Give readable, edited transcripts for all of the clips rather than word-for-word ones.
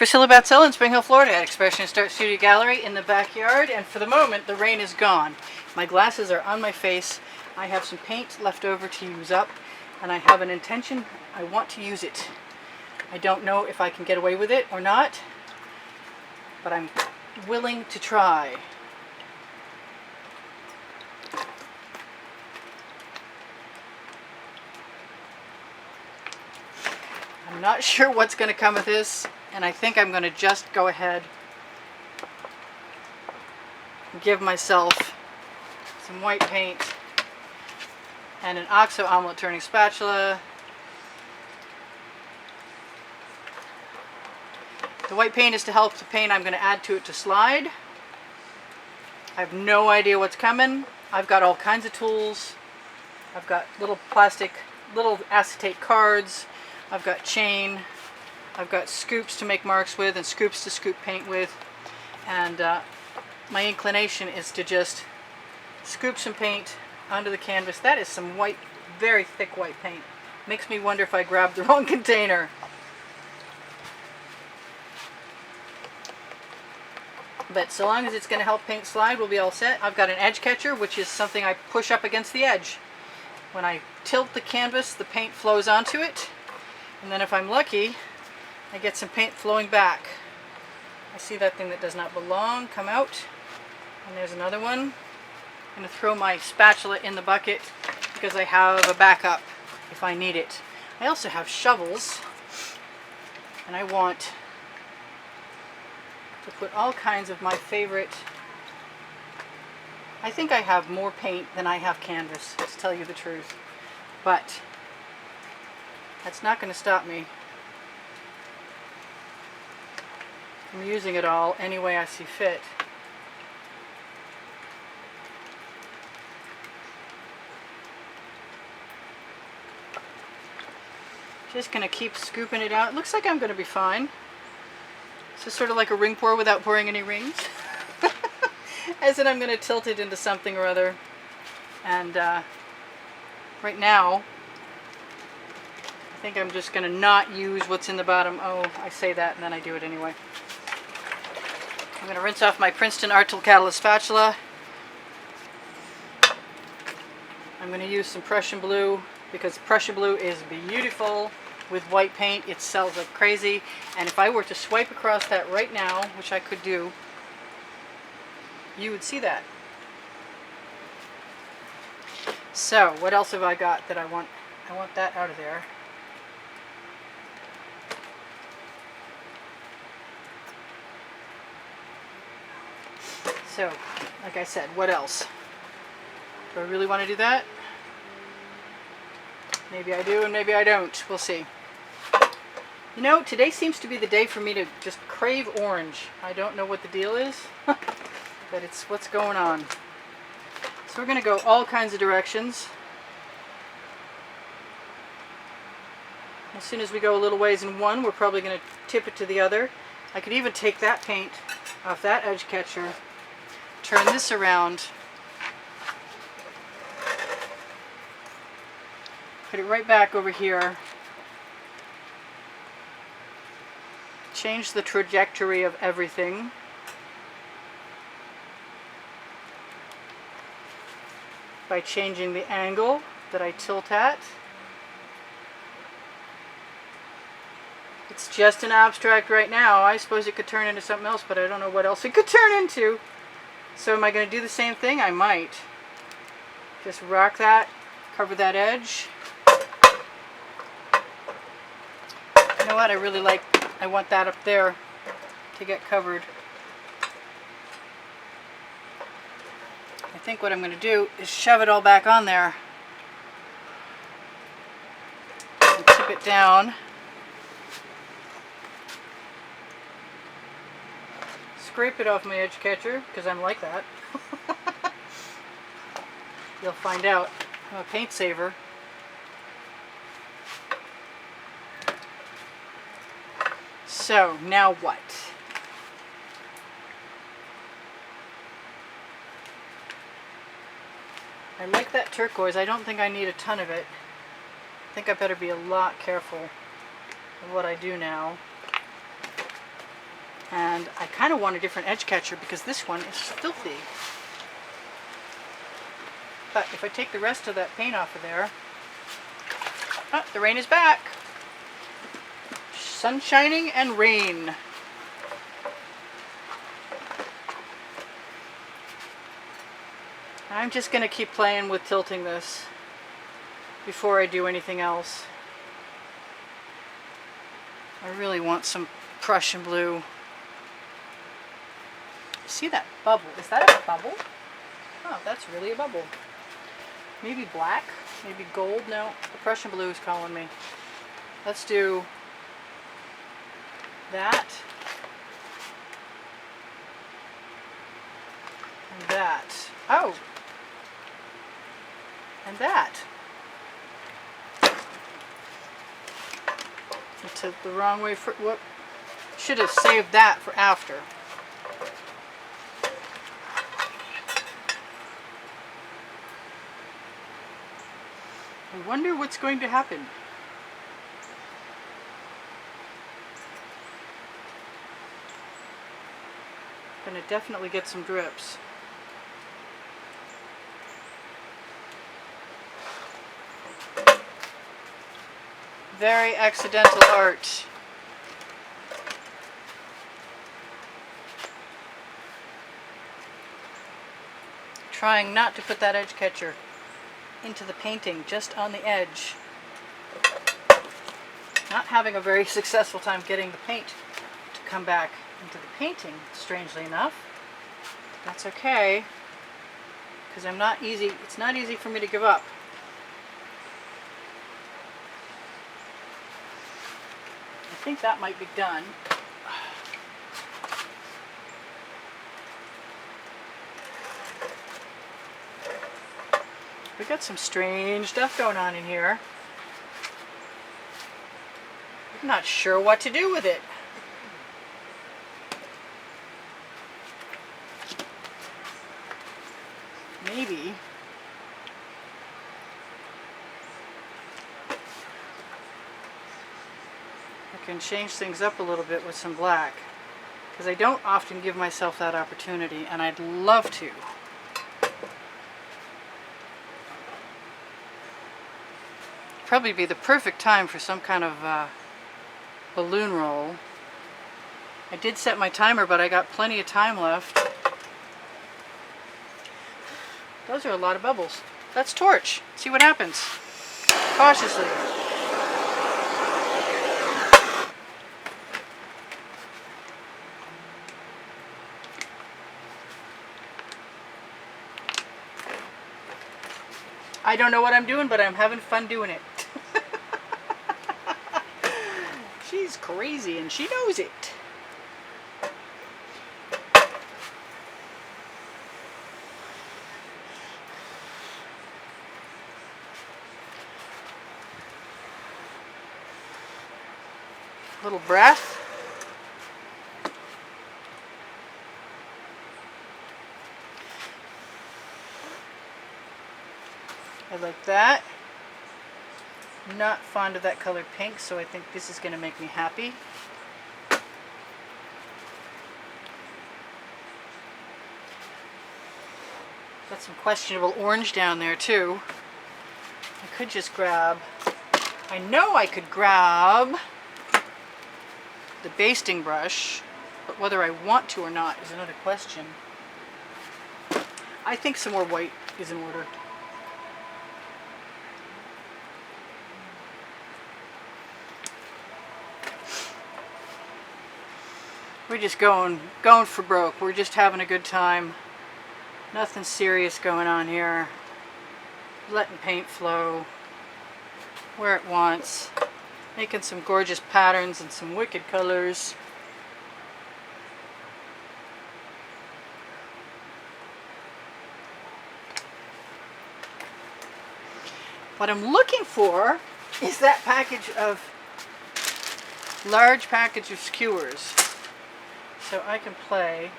Priscilla Batzell in Spring Hill, Florida at Expressionist Art Studio Gallery in the backyard, and for the moment the rain is gone. My glasses are on my face. I have some paint left over to use up, and I have an intention. I want to use it. I don't know if I can get away with it or not, but I'm willing to try. I'm not sure what's going to come of this, and I think I'm going to just go ahead and give myself some white paint and an OXO omelet turning spatula. The white paint is to help the paint I'm going to add to it to slide. I have no idea what's coming. I've got all kinds of tools. I've got little plastic, little acetate cards. I've got chain. I've got scoops to make marks with and scoops to scoop paint with. And my inclination is to just scoop some paint onto the canvas. That is some white, very thick white paint. Makes me wonder if I grabbed the wrong container. But so long as it's going to help paint slide, we'll be all set. I've got an edge catcher, which is something I push up against the edge. When I tilt the canvas, the paint flows onto it. And then if I'm lucky, I get some paint flowing back. I see that thing that does not belong come out. And there's another one. I'm going to throw my spatula in the bucket because I have a backup if I need it. I also have shovels, and I want to put all kinds of my favorite. I think I have more paint than I have canvas, to tell you the truth. But that's not going to stop me from using it all any way I see fit. Just going to keep scooping it out. It looks like I'm going to be fine. It's just sort of like a ring pour without pouring any rings. As in, I'm going to tilt it into something or other. And right now, I think I'm just going to not use what's in the bottom. Oh, I say that and then I do it anyway. I'm going to rinse off my Princeton Art Tool Catalyst spatula. I'm going to use some Prussian blue because Prussian blue is beautiful with white paint. It sells like crazy. And if I were to swipe across that right now, which I could do, you would see that. So, what else have I got that I want? I want that out of there. So, like I said, what else? Do I really want to do that? Maybe I do and maybe I don't. We'll see. You know, today seems to be the day for me to just crave orange. I don't know what the deal is, but it's what's going on. So we're going to go all kinds of directions. As soon as we go a little ways in one, we're probably going to tip it to the other. I could even take that paint off that edge catcher, turn this around, put it right back over here, change the trajectory of everything. By changing the angle that I tilt at. It's just an abstract right now. I suppose it could turn into something else, but I don't know what else it could turn into. So am I going to do the same thing? I might. Just rock that, cover that edge. You know what? I want that up there to get covered. I think what I'm going to do is shove it all back on there and tip it down. Scrape it off my edge catcher because I'm like that. You'll find out. I'm a paint saver. So, now what? I like that turquoise. I don't think I need a ton of it. I think I better be a lot careful of what I do now. And I kind of want a different edge catcher because this one is filthy. But if I take the rest of that paint off of there, oh, the rain is back. Sun shining and rain. I'm just going to keep playing with tilting this before I do anything else. I really want some Prussian blue. See that bubble? Is that a bubble? Oh, that's really a bubble. Maybe black, maybe gold. No, the Prussian blue is calling me. Let's do that and that. Oh, and that. I took the wrong way for whoop. Should have saved that for after. I wonder what's going to happen. Gonna definitely get some drips. Very accidental art. Trying not to put that edge catcher into the painting, just on the edge. Not having a very successful time getting the paint to come back into the painting, strangely enough. That's okay, because I'm not easy. It's not easy for me to give up. I think that might be done. We got some strange stuff going on in here. I'm not sure what to do with it. Maybe I can change things up a little bit with some black, because I don't often give myself that opportunity, and I'd love to. Probably be the perfect time for some kind of balloon roll. I did set my timer, but I got plenty of time left. Those are a lot of bubbles. Let's torch. See what happens. Cautiously. I don't know what I'm doing, but I'm having fun doing it. She's crazy and she knows it. Little breath. I like that. I'm not fond of that color pink, so I think this is going to make me happy. Got some questionable orange down there too. I could just grab, I know I could grab the basting brush, but whether I want to or not is another question. I think some more white is in order. We're just going for broke. We're just having a good time. Nothing serious going on here. Letting paint flow where it wants. Making some gorgeous patterns and some wicked colors. What I'm looking for is that package of, large package of skewers. So I can play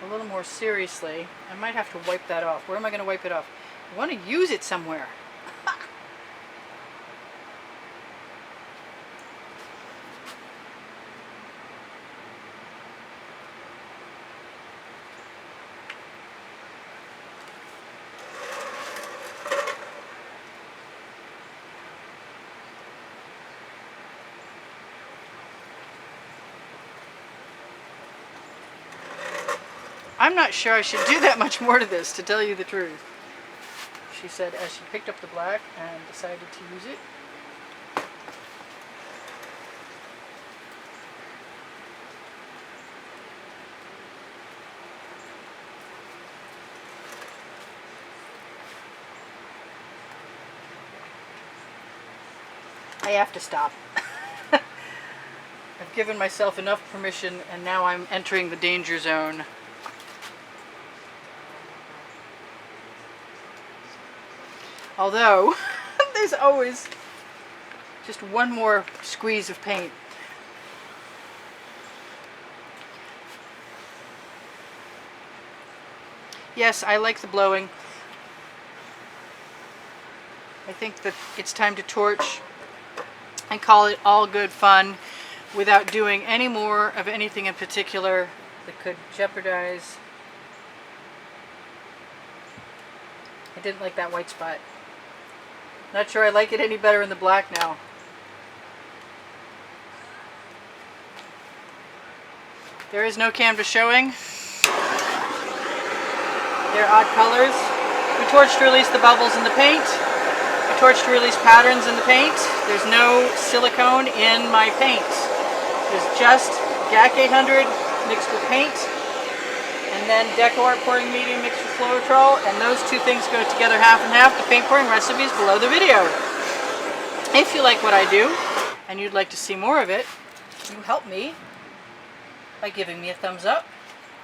a little more seriously. I might have to wipe that off. Where am I going to wipe it off? I want to use it somewhere. I'm not sure I should do that much more to this, to tell you the truth, she said as she picked up the black and decided to use it. I have to stop. I've given myself enough permission, and now I'm entering the danger zone. Although, there's always just one more squeeze of paint. Yes, I like the blowing. I think that it's time to torch and call it all good fun without doing any more of anything in particular that could jeopardize. I didn't like that white spot. Not sure I like it any better in the black now. There is no canvas showing. They're odd colors. We torched to release the bubbles in the paint. We torched to release patterns in the paint. There's no silicone in my paint. There's just GAC 800 mixed with paint, and then Deco Art pouring medium mixed with Floetrol, and those two things go together half and half. The paint pouring recipe is below the video. If you like what I do, and you'd like to see more of it, you help me by giving me a thumbs up.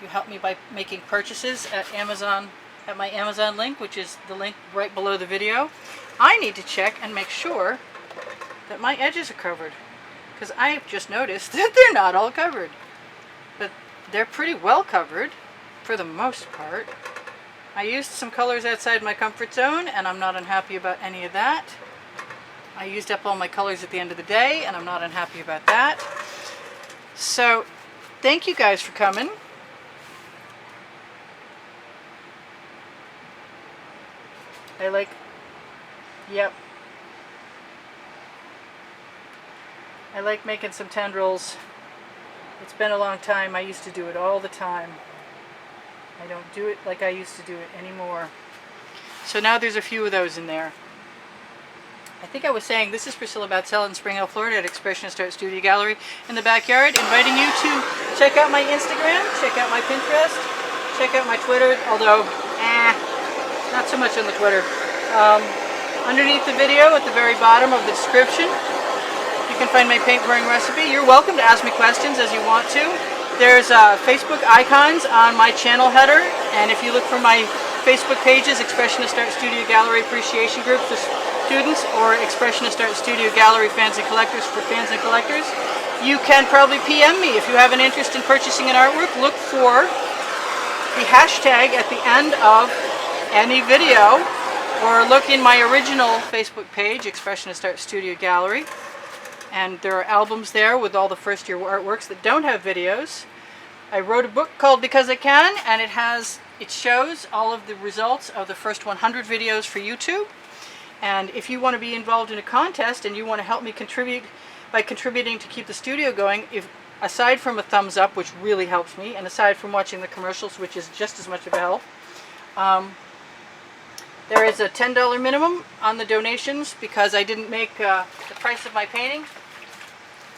You help me by making purchases at Amazon, at my Amazon link, which is the link right below the video. I need to check and make sure that my edges are covered, because I've just noticed that they're not all covered. But they're pretty well covered for the most part. I used some colors outside my comfort zone, and I'm not unhappy about any of that. I used up all my colors at the end of the day, and I'm not unhappy about that. So thank you guys for coming. I like, yep. I like making some tendrils. It's been a long time. I used to do it all the time. I don't do it like I used to do it anymore. So now there's a few of those in there. I think I was saying this is Priscilla Batzell in Spring Hill, Florida at Expressionist Art Studio Gallery in the backyard, inviting you to check out my Instagram, check out my Pinterest, check out my Twitter, although, not so much on the Twitter. Underneath the video at the very bottom of the description, you can find my paint pouring recipe. You're welcome to ask me questions as you want to. There's Facebook icons on my channel header, and if you look for my Facebook pages, Expressionist Art Studio Gallery Appreciation Group for students, or Expressionist Art Studio Gallery Fans and Collectors for fans and collectors, you can probably PM me if you have an interest in purchasing an artwork. Look for the hashtag at the end of any video, or look in my original Facebook page, Expressionist Art Studio Gallery, and there are albums there with all the first year artworks that don't have videos. I wrote a book called Because I Can, and it shows all of the results of the first 100 videos for YouTube. And if you want to be involved in a contest and you want to help me contribute by contributing to keep the studio going, aside from a thumbs up, which really helps me, and aside from watching the commercials, which is just as much of a help, there is a $10 minimum on the donations because I didn't make the price of my painting.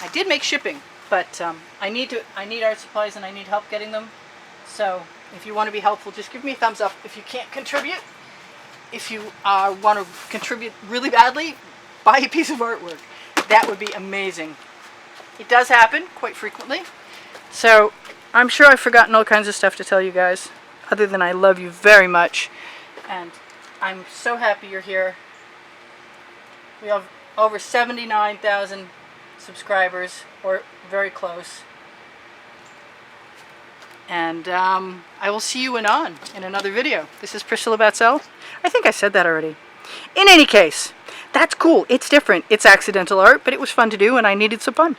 I did make shipping, but I need art supplies and I need help getting them. So if you want to be helpful, just give me a thumbs up. If you can't contribute, if you want to contribute really badly, buy a piece of artwork. That would be amazing. It does happen quite frequently. So I'm sure I've forgotten all kinds of stuff to tell you guys, other than I love you very much. And I'm so happy you're here. We have over 79,000 subscribers, or very close. And I will see you in another video. This is Priscilla Batzell. I think I said that already. In any case, that's cool. It's different. It's accidental art, but it was fun to do, and I needed some fun.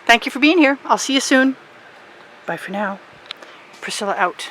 Thank you for being here. I'll see you soon. Bye for now. Priscilla out.